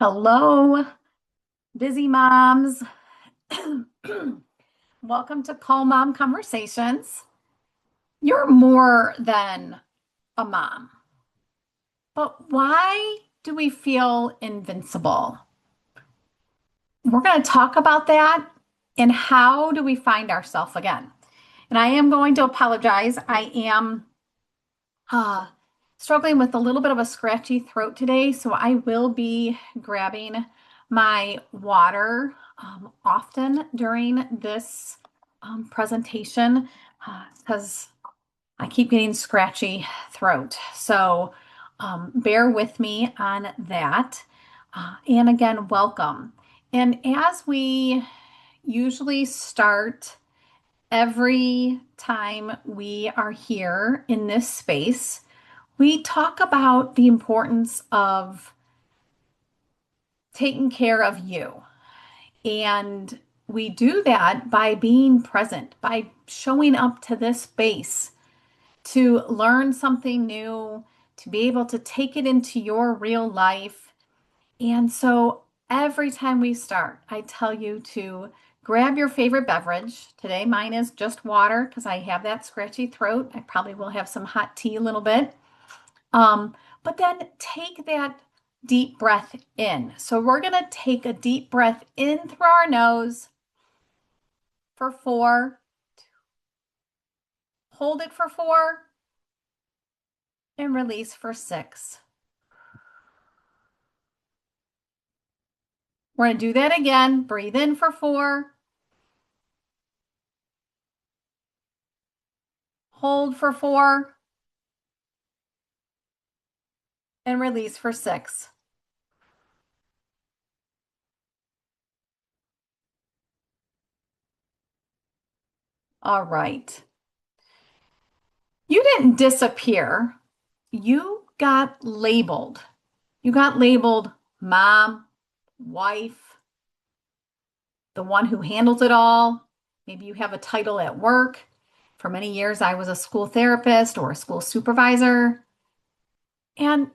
Hello, busy moms. Welcome to Call Mom Conversations. You're more than a mom, but why do we feel invincible? We're going to talk about that and how do we find ourselves again. And I am going to apologize. I am uh, struggling with a little bit of a scratchy throat today, so I will be grabbing my water often during this presentation because I keep getting scratchy throat. So bear with me on that. And again, welcome. And as we usually start every time we are here in this space, we talk about the importance of taking care of you. And we do that by being present, by showing up to this space to learn something new, to be able to take it into your real life. And so every time we start, I tell you to grab your favorite beverage. Today, mine is just water because I have that scratchy throat. I probably will have some hot tea a little bit. But then take that deep breath in. So we're going to take a deep breath in through our nose for 4, hold it for 4, and release for 6. We're going to do that again. Breathe in for 4, hold for 4, and release for 6. All right. You didn't disappear. You got labeled. You got labeled mom, wife, the one who handles it all. Maybe you have a title at work. For many years, I was a school therapist or a school supervisor. And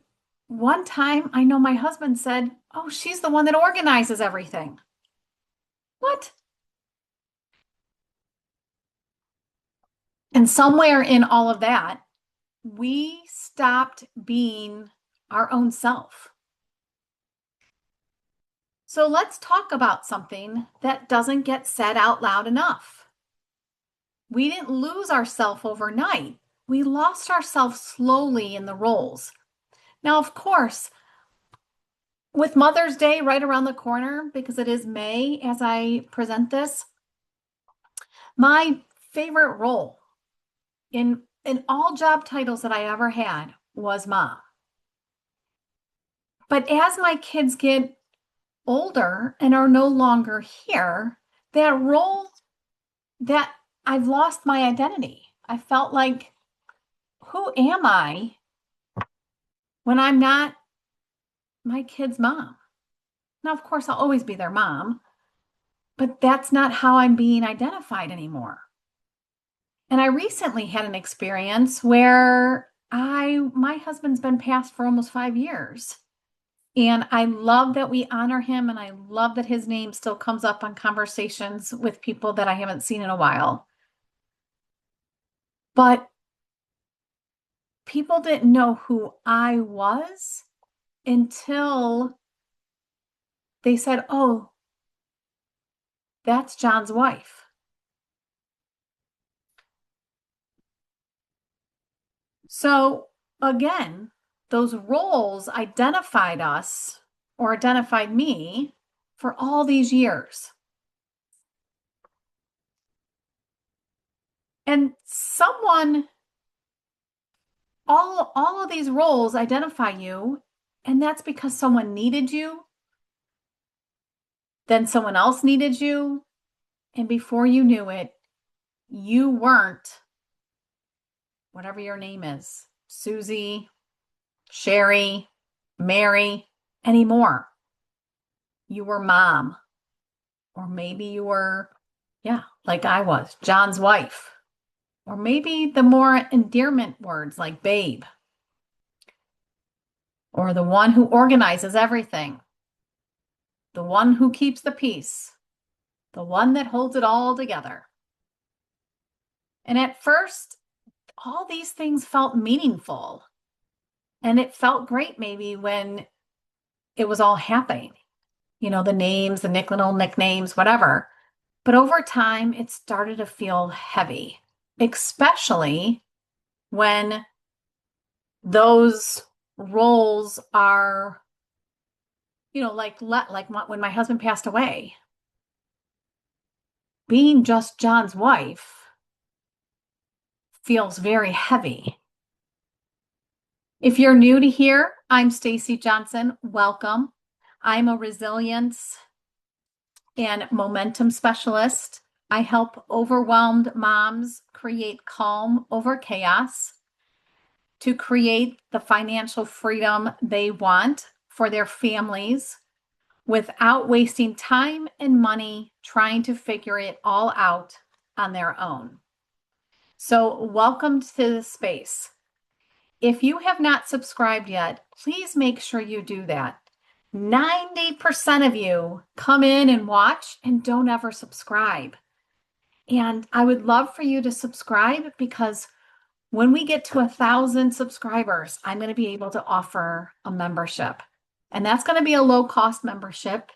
one time, I know my husband said, "Oh, she's the one that organizes everything." What? And somewhere in all of that, we stopped being our own self. So let's talk about something that doesn't get said out loud enough. We didn't lose ourselves overnight. We lost ourselves slowly in the roles. Now, of course, with Mother's Day right around the corner, because it is May as I present this, my favorite role in all job titles that I ever had was mom. But as my kids get older and are no longer here, that role that I've lost my identity. I felt like, who am I when I'm not my kid's mom? Now, of course, I'll always be their mom, but that's not how I'm being identified anymore. And I recently had an experience where my husband's been passed for almost 5 years. And I love that we honor him. And I love that his name still comes up on conversations with people that I haven't seen in a while. But people didn't know who I was until they said, "Oh, that's John's wife." So again, those roles identified us or identified me for all these years. And all of these roles identify you, and that's because someone needed you, then someone else needed you, and before you knew it, you weren't whatever your name is, Susie, Sherry, Mary, anymore. You were mom, or maybe you were, yeah, like I was, John's wife, or maybe the more endearment words like babe, or the one who organizes everything. the one who keeps the peace, the one that holds it all together. And at first, all these things felt meaningful. And it felt great maybe when it was all happening, the names, the little nicknames, whatever. But over time, it started to feel heavy, especially when those roles are, like when my husband passed away, being just John's wife feels very heavy. If you're new to here, I'm Stacy Johnson. Welcome. I'm a resilience and momentum specialist. I help overwhelmed moms create calm over chaos to create the financial freedom they want for their families without wasting time and money trying to figure it all out on their own. So, welcome to the space. If you have not subscribed yet, please make sure you do that. 90% of you come in and watch and don't ever subscribe. And I would love for you to subscribe because when we get to 1,000 subscribers, I'm going to be able to offer a membership. And that's going to be a low-cost membership.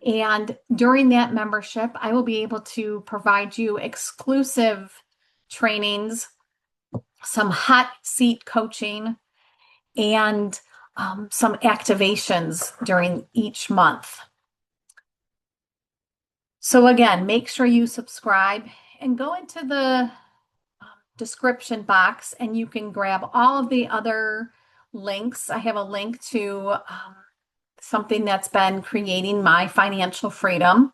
And during that membership, I will be able to provide you exclusive trainings, some hot seat coaching, and some activations during each month. So again, make sure you subscribe and go into the description box and you can grab all of the other links. I have a link to something that's been creating my financial freedom.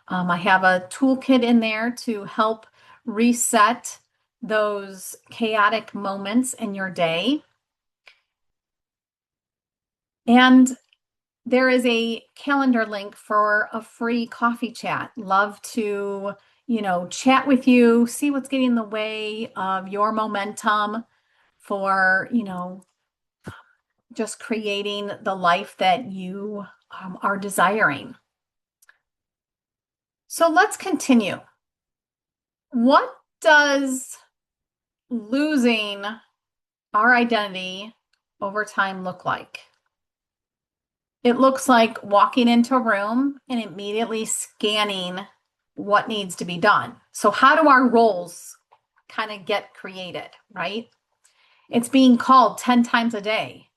I have a toolkit in there to help reset those chaotic moments in your day. And there is a calendar link for a free coffee chat. Love to, chat with you, see what's getting in the way of your momentum for, just creating the life that you are desiring. So let's continue. What does losing our identity over time look like? It looks like walking into a room and immediately scanning what needs to be done. So how do our roles kind of get created, right? It's being called 10 times a day,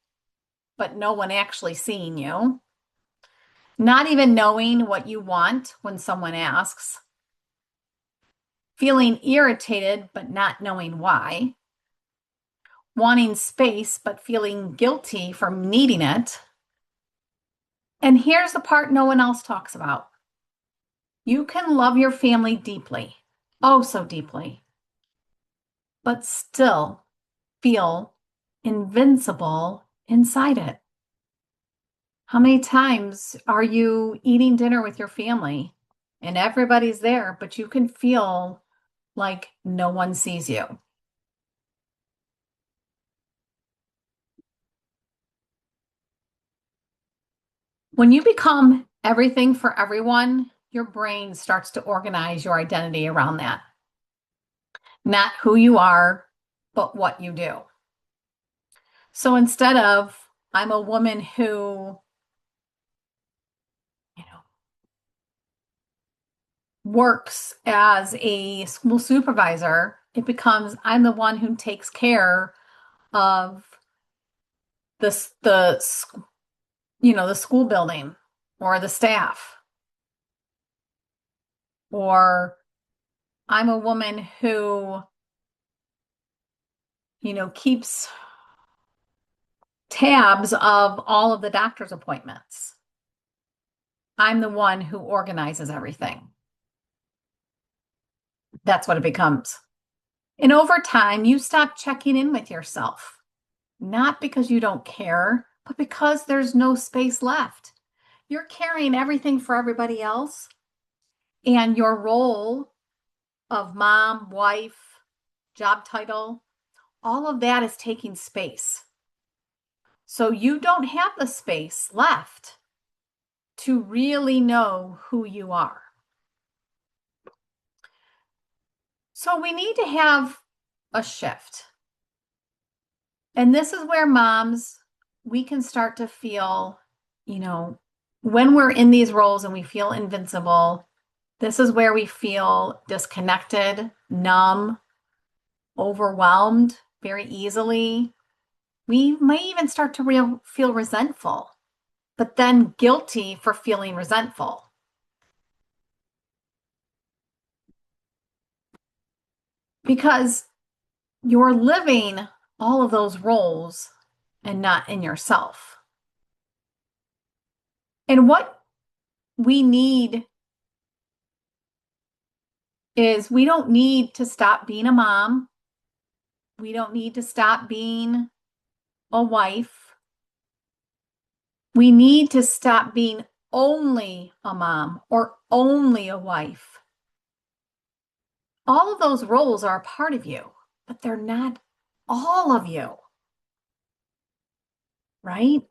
but no one actually seeing you. Not even knowing what you want when someone asks. Feeling irritated, but not knowing why. Wanting space, but feeling guilty for needing it. And here's the part no one else talks about. You can love your family deeply, oh so deeply, but still feel invincible inside it. How many times are you eating dinner with your family and everybody's there, but you can feel like no one sees you? When you become everything for everyone, your brain starts to organize your identity around that. Not who you are, but what you do. So instead of, I'm a woman who, works as a school supervisor, it becomes, I'm the one who takes care of the school building or the staff. Or I'm a woman who, keeps tabs of all of the doctor's appointments. I'm the one who organizes everything. That's what it becomes. And over time, you stop checking in with yourself, not because you don't care, but because there's no space left. You're carrying everything for everybody else, and your role of mom, wife, job title, all of that is taking space. So you don't have the space left to really know who you are. So we need to have a shift. And this is where moms, we can start to feel, you know, when we're in these roles and we feel invincible, this is where we feel disconnected, numb, overwhelmed very easily. We might even start to feel resentful, but then guilty for feeling resentful. Because you're living all of those roles and not in yourself. And what we need is we don't need to stop being a mom. We don't need to stop being a wife. We need to stop being only a mom or only a wife. All of those roles are a part of you, but they're not all of you, right?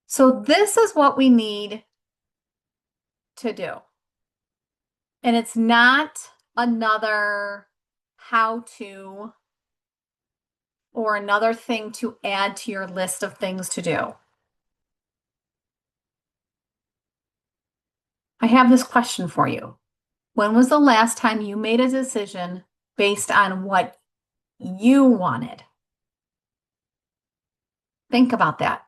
So this is what we need to do. And it's not another how to or another thing to add to your list of things to do. I have this question for you. When was the last time you made a decision based on what you wanted? Think about that.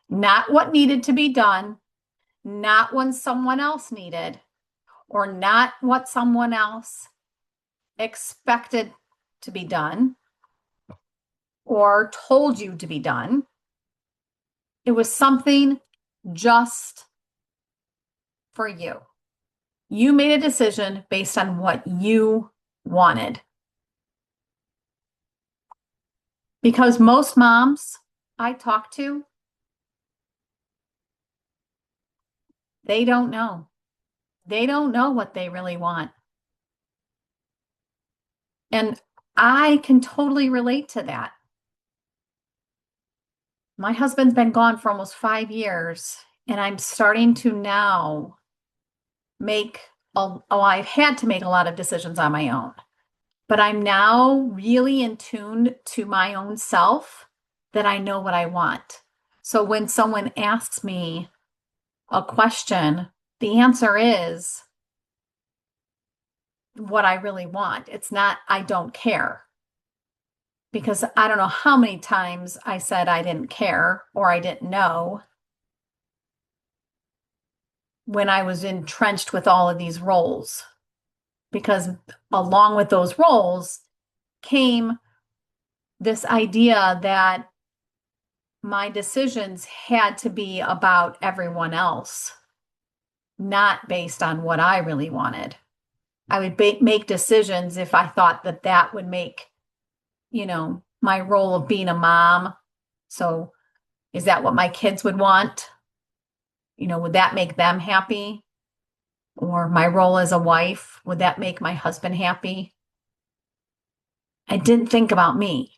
Not what needed to be done, not when someone else needed, or not what someone else expected to be done or told you to be done. It was something just for you. You made a decision based on what you wanted. Because most moms I talk to, they don't know. They don't know what they really want. And I can totally relate to that. My husband's been gone for almost 5 years, and I'm starting to now I've had to make a lot of decisions on my own, but I'm now really in tune to my own self that I know what I want. So when someone asks me a question, the answer is what I really want. It's not, I don't care. Because I don't know how many times I said I didn't care or I didn't know when I was entrenched with all of these roles. Because along with those roles came this idea that my decisions had to be about everyone else, not based on what I really wanted. I would make decisions if I thought that that would make, my role of being a mom. So is that what my kids would want? Would that make them happy? Or my role as a wife, would that make my husband happy? I didn't think about me.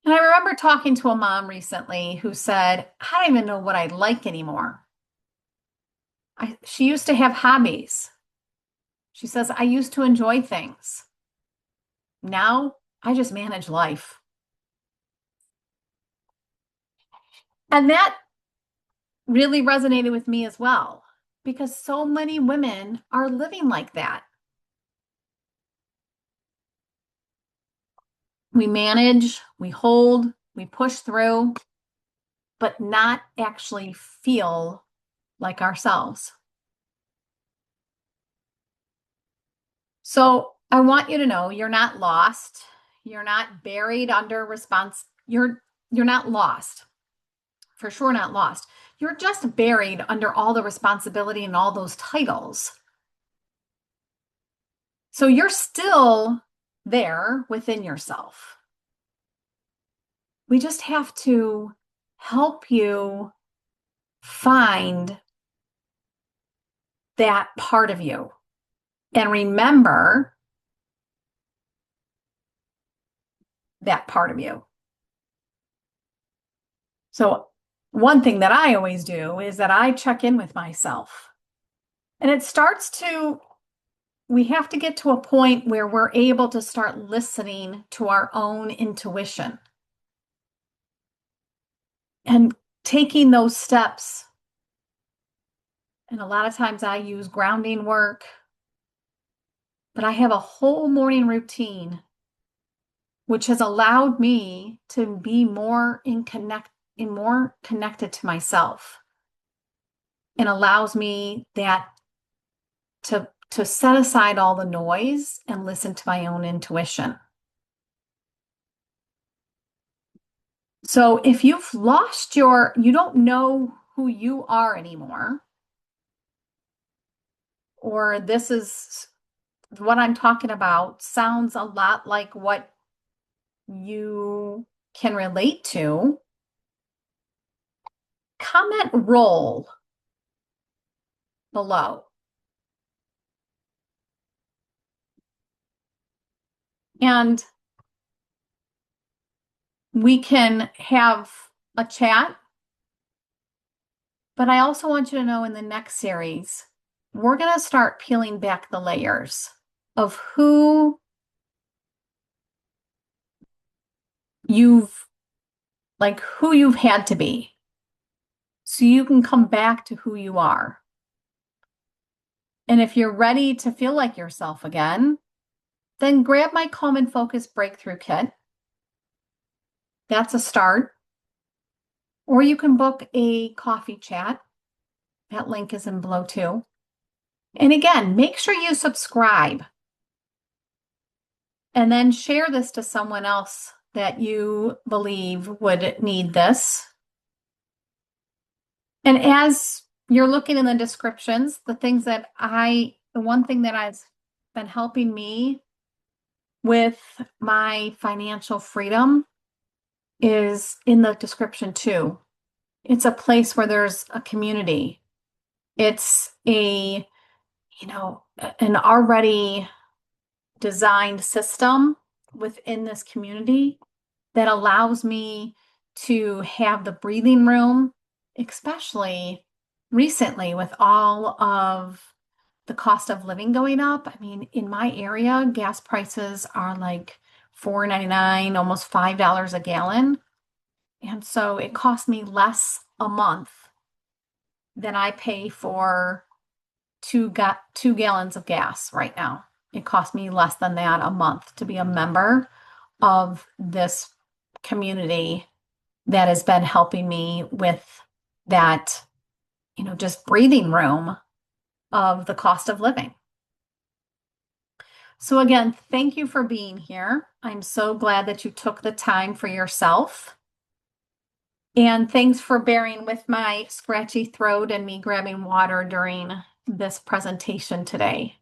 And I remember talking to a mom recently who said, I don't even know what I like anymore. She used to have hobbies. She says, I used to enjoy things. Now I just manage life. And that really resonated with me as well, because so many women are living like that. We manage, we hold, we push through, but not actually feel like ourselves. So I want you to know you're not lost. You're not buried under you're not lost. For sure not lost. You're just buried under all the responsibility and all those titles. So you're still there within yourself. We just have to help you find that part of you and remember that part of you. So, one thing that I always do is that I check in with myself. And it starts to, we have to get to a point where we're able to start listening to our own intuition and taking those steps. And a lot of times I use grounding work, but I have a whole morning routine, which has allowed me to be more connected to myself and allows me that to set aside all the noise and listen to my own intuition. So if you don't know who you are anymore, or this is what I'm talking about sounds a lot like what you can relate to, comment roll below. And we can have a chat. But I also want you to know in the next series, we're going to start peeling back the layers of you've who you've had to be so you can come back to who you are. And if you're ready to feel like yourself again, then grab my Calm and Focus Breakthrough Kit. That's a start. Or you can book a coffee chat. That link is in below too. And again, make sure you subscribe and then share this to someone else that you believe would need this. And as you're looking in the descriptions, the one thing that has been helping me with my financial freedom is in the description too. It's a place where there's a community. It's an already designed system within this community that allows me to have the breathing room, especially recently with all of the cost of living going up. I mean, in my area, gas prices are like $4.99, almost $5 a gallon. And so it costs me less a month than I pay for two gallons of gas right now. It costs me less than that a month to be a member of this community that has been helping me with that, just breathing room of the cost of living. So again, thank you for being here. I'm so glad that you took the time for yourself. And thanks for bearing with my scratchy throat and me grabbing water during this presentation today.